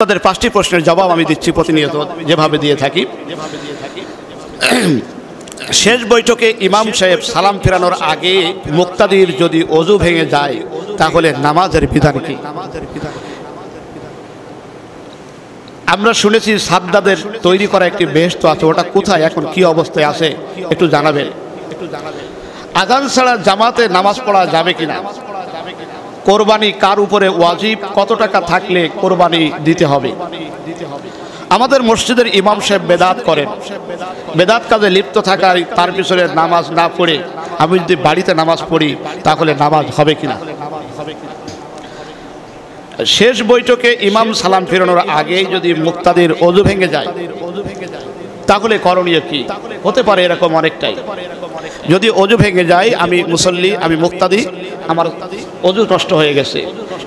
তাদের 5টি প্রশ্নের জবাব আমি দিচ্ছি প্রতিনিয়ত যেভাবে দিয়ে থাকি। শেষ বৈঠকে ইমাম সাহেব সালাম ফেরানোর আগে মুক্তাদির যদি ওযু ভেঙে যায় তাহলে নামাজের বিধান কি? আমরা শুনেছি সাদ্দাদের তৈরি করা একটি বেহেশত আছে, ওটা কোথায় এখন কি অবস্থায় আছে একটু জানাবেন। আযান ছাড়া জামাতে নামাজ পড়া যাবে কিনা? কোরবানি কার উপরে ওয়াজিব? কত টাকা থাকলে কোরবানি দিতে হবে? আমাদের মসজিদের ইমাম সাহেব বেদাত করেন, বেদাত কাজে লিপ্ত থাকার তার পিছনে নামাজ না পড়ে আমি যদি বাড়িতে নামাজ পড়ি তাহলে নামাজ হবে কিনা? শেষ বৈঠকে ইমাম সালাম ফেরানোর আগেই যদি মুক্তাদির ওযু ভেঙে যায় তাহলে করণীয় কি? হতে পারে এরকম অনেকটাই। যদি ওযু ভেঙে যায়, আমি মুসল্লি, আমি মুক্তাদি, আমার ওযু নষ্ট হয়ে গেছে,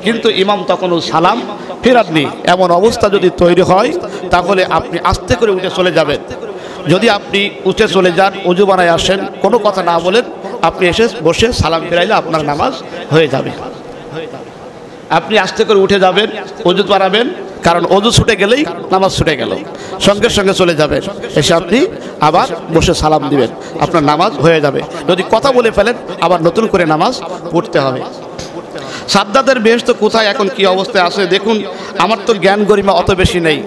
কিন্তু ইমাম তখনও সালাম ফেরাননি, এমন অবস্থা যদি তৈরি হয় তাহলে আপনি আস্তে করে উঠে চলে যাবেন। যদি আপনি উঠে চলে যান, ওযু বানায় আসেন, কোনো কথা না বলেন, আপনি এসে বসে সালাম ফেরাইলে আপনার নামাজ হয়ে যাবে। আপনি আস্তে করে উঠে যাবেন, ওযু বানাবেন, কারণ ওযু ছুটে গেলেই নামাজ ছুটে গেল, সঙ্গে সঙ্গে চলে যাবেন, এসে আপনি আবার বসে সালাম দিবেন, আপনার নামাজ হয়ে যাবে। যদি কথা বলে ফেলেন আবার নতুন করে নামাজ পড়তে হবে। সাদ্দাদের বেহেশত কোথায়, এখন কি অবস্থায় আছে? দেখুন, আমার তো জ্ঞান গরিমা অত বেশি নেই,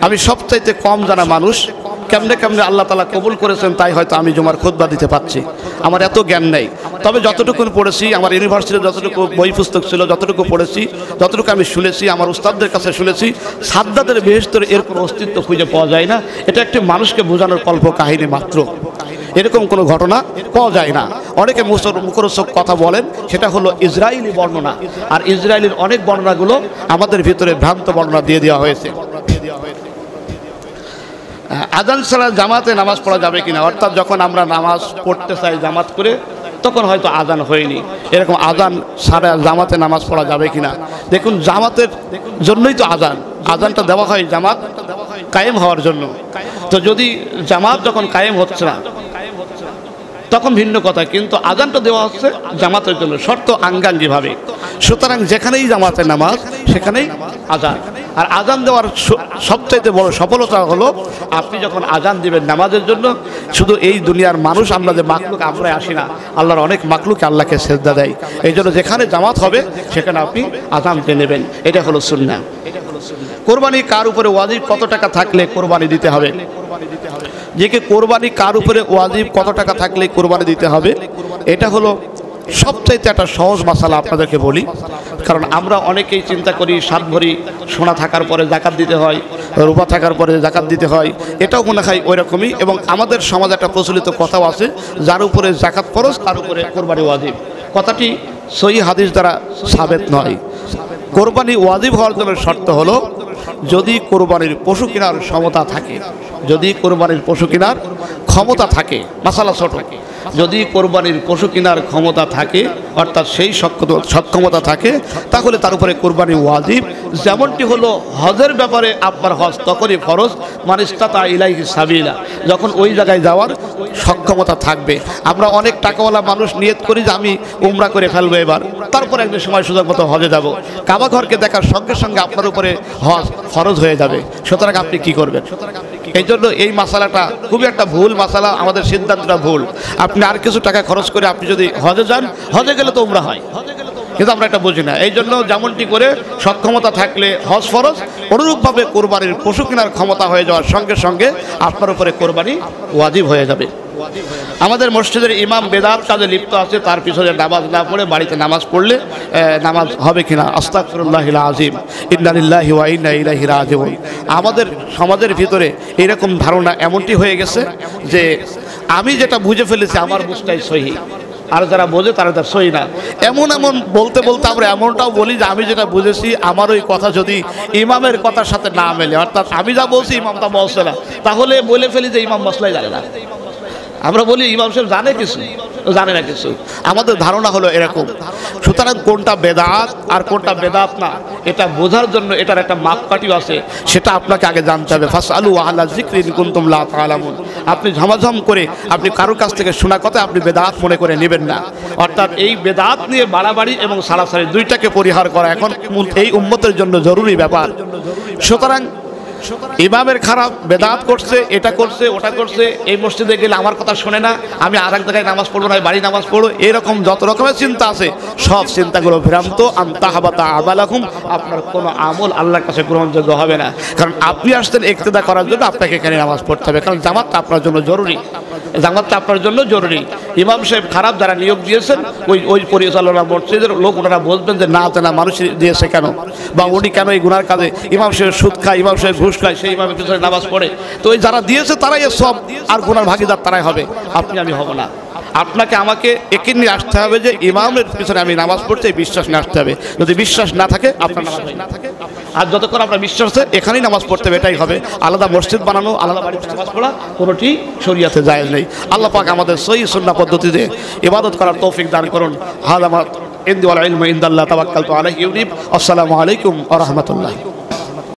আমি সবচাইতে কম জানা মানুষ। কেমনে কেমনে আল্লাহ তাআলা কবুল করেছেন তাই হয়তো আমি জুমার খুতবা দিতে পারছি, আমার এত জ্ঞান নেই। তবে যতটুকু পড়েছি, আমার ইউনিভার্সিটিতে যতটুকু বই পুস্তক ছিল, যতটুকু পড়েছি, যতটুকু আমি শুনেছি, আমার উস্তাদদের কাছে শুনেছি, সাদ্দাদের বেহেশতের এর কোনো অস্তিত্ব খুঁজে পাওয়া যায় না। এটা একটি মানুষকে বোঝানোর কল্প কাহিনী মাত্র, এরকম কোনো ঘটনা পাওয়া যায় না। অনেকে মুখরোচক কথা বলেন, সেটা হলো ইসরায়েলি বর্ণনা, আর ইসরায়েলের অনেক বর্ণনাগুলো আমাদের ভিতরে ভ্রান্ত বর্ণনা দিয়ে দেওয়া হয়েছে। আযান ছাড়া জামাতে নামাজ পড়া যাবে কিনা, অর্থাৎ যখন আমরা নামাজ পড়তে চাই জামাত করে, তখন হয়তো আযান হয়নি, এরকম আযান ছাড়া জামাতে নামাজ পড়া যাবে কিনা? দেখুন, জামাতের জন্যই তো আযান, আযানটা দেওয়া হয় জামাত কায়েম হওয়ার জন্য। তো যদি জামাত যখন কায়েম হচ্ছে না তখন ভিন্ন কথা, কিন্তু আযানটা দেওয়া হচ্ছে জামাতের জন্য, শর্ত আঙ্গাঙ্গিভাবে। সুতরাং যেখানেই জামাতের নামাজ সেখানেই আযান। আর আযান দেওয়ার সবচাইতে বড় সফলতা হলো আপনি যখন আযান দিবেন নামাজের জন্য, শুধু এই দুনিয়ার মানুষ, আমরা যে মাখলুক, আমরা আসি না, আল্লাহর অনেক মাখলুক আল্লাহকে সেজদা দেয়। এই জন্য যেখানে জামাত হবে সেখানে আপনি আযান দিয়ে নেবেন, এটা হলো সুন্নাহ। কোরবানি কার উপরে ওয়াজিব? কত টাকা থাকলে কোরবানি দিতে হবে? যে কি কোরবানি কার উপরে ওয়াজিব, কত টাকা থাকলে কোরবানি দিতে হবে, এটা হলো সবচাইতে একটা সহজ মাসালা। আপনাদেরকে বলি, কারণ আমরা অনেকেই চিন্তা করি 7 ভরি সোনা থাকার পরে জাকাত দিতে হয়, রূপা থাকার পরে জাকাত দিতে হয়, এটাও মনে হয় ওই রকমই। এবং আমাদের সমাজে একটা প্রচলিত কথাও আছে, যার উপরে জাকাত ফরজ তার উপরে কোরবানি ওয়াজিব। কথাটি সহিহ হাদিস দ্বারা সাবেত নয়। কোরবানি ওয়াজিব হওয়ার জন্য শর্ত হলো যদি কোরবানির পশু কেনার ক্ষমতা থাকে, যদি কোরবানির পশু কেনার ক্ষমতা থাকে, মাসালা ছোট, যদি কোরবানির পশু কেনার ক্ষমতা থাকে, অর্থাৎ সেই সক্ষমতা থাকে, তাহলে তার উপরে কোরবানি ওয়াজিব। যেমনটি হলো হজের ব্যাপারে আপনার হজ তখনই ফরজ মান ইসতাতা ইলাইহি সাবিলা, যখন ওই জায়গায় যাওয়ার সক্ষমতা থাকবে। আমরা অনেক টাকাওয়ালা মানুষ নিয়ত করি যে আমি উমরা করে ফেলবো এবার, তারপর একদিন সময় সুযোগ মতো হজে যাব, কাবা ঘরকে দেখার সঙ্গে সঙ্গে আপনার উপরে হজ ফরজ হয়ে যাবে। সুতরাং আপনি কি করবেন? এই জন্য এই মাসালাটা খুবই একটা ভুল মাসালা, আমাদের সিদ্ধান্তটা ভুল। আপনি আর কিছু টাকা খরচ করে আপনি যদি হজে যান, হজে গেলে তো উমরা হয়, কিন্তু আমরা এটা বুঝি না। এই জন্য যেমনটি করে সক্ষমতা থাকলে হজ ফরজ, অনুরূপভাবে কোরবানির পশু কেনার ক্ষমতা হয়ে যাওয়ার সঙ্গে সঙ্গে আপনার উপরে কোরবানি ওয়াজিব হয়ে যাবে। আমাদের মসজিদের ইমাম বেদাত কাজে লিপ্ত আছে, তার পিছনে নামাজ না পড়ে বাড়িতে নামাজ পড়লে নামাজ হবে কিনা? আস্তাগফিরুল্লাহিল আযীম, ইন্না লিল্লাহি ওয়া ইন্না ইলাইহি রাজিউন। আমাদের সমাজের ভিতরে এরকম ধারণা এমনটি হয়ে গেছে যে আমি যেটা বুঝে ফেলেছি আমার বুঝটাই সহি, আর যারা বোঝে তারা তার সহি না। এমন বলতে বলতে আমরা এমনটাও বলি যে আমি যেটা বুঝেছি আমার ওই কথা যদি ইমামের কথার সাথে না মেলে, অর্থাৎ আমি যা বলছি ইমাম তা বলছে না, তাহলে বলে ফেলি যে ইমাম মশলাই জানে না। আমরা বলি ইমাম সাহেব জানে কিছু, জানে না কিছু। আমাদের ধারণা হলো এরকম। সুতরাং কোনটা বেদাত আর কোনটা বেদাত না এটা বোঝার জন্য এটার একটা মাপকাঠিও আছে, সেটা আপনাকে আগে জানতে হবে। ফাসআলু আহলা যিকরি ইন কুনতুম লা তা'লামুন। আপনি ঝমাঝম করে আপনি কারোর কাছ থেকে শোনা কথা আপনি বেদাত মনে করে নেবেন না। অর্থাৎ এই বেদাত নিয়ে বাড়াবাড়ি এবং সারাসারি দুইটাকে পরিহার করা এখন এই উম্মতের জন্য জরুরি ব্যাপার। সুতরাং ইমামের খারাপ, বেদাত করছে, এটা করছে, ওটা করছে, এই মসজিদে গেলে আমার কথা শোনে না, আমি আর এক জায়গায় নামাজ পড়বো না, বাড়ি নামাজ পড়বো, এরকম যত রকমের চিন্তা আছে সব চিন্তাগুলো ভ্রান্ত। আনতাহাবাতা আমালাকুম, আপনার কোনো আমল আল্লাহর কাছে গ্রহণযোগ্য হবে না। কারণ আপনি আসছেন ইক্তেদা করার জন্য, আপনাকে এখানে নামাজ পড়তে হবে, কারণ জামাতটা আপনার জন্য জরুরি, জামাতটা আপনার জন্য জরুরি। ইমাম সাহেব খারাপ যারা নিয়োগ দিয়েছেন ওই পরিচালনা মসজিদের লোক ওনারা বলবেন যে না জানা মানুষ দিয়েছে কেন, বা উনি কেন এই গুনার কাজে, ইমাম সাহেব সুদ খায়, ইমাম সাহেব ঘুষ খায়, সেই ইমামের পিছনে নামাজ পড়ে, তো ওই যারা দিয়েছে তারাই সব আর গুনার ভাগিদার তারাই হবে, আপনি আমি হব না। আপনাকে আমাকে একে নিয়ে আসতে হবে যে ইমামের পিছনে আমি নামাজ পড়ছি, এই বিশ্বাস নিয়ে আসতে হবে। যদি বিশ্বাস না থাকে আপনার নামাজ না থাকে, আর যতক্ষণ আপনার বিশ্বাস আছে এখানেই নামাজ পড়তে হবে, এটাই হবে। আলাদা মসজিদ বানানো, আলাদা বাড়িতে নামাজ পড়া কোনোটি শরীয়তে জায়েজ নেই। আল্লাহ পাক আমাদের সহিহ সুন্নাহ পদ্ধতিতে ইবাদত করার তৌফিক দান করুন। হাযা মা ইনদি ওয়াল ইলমু ইনদাল্লাহ তাওয়াক্কালতু আলাইহি ইউনিব। আসসালামু আলাইকুম ওয়া রাহমাতুল্লাহ।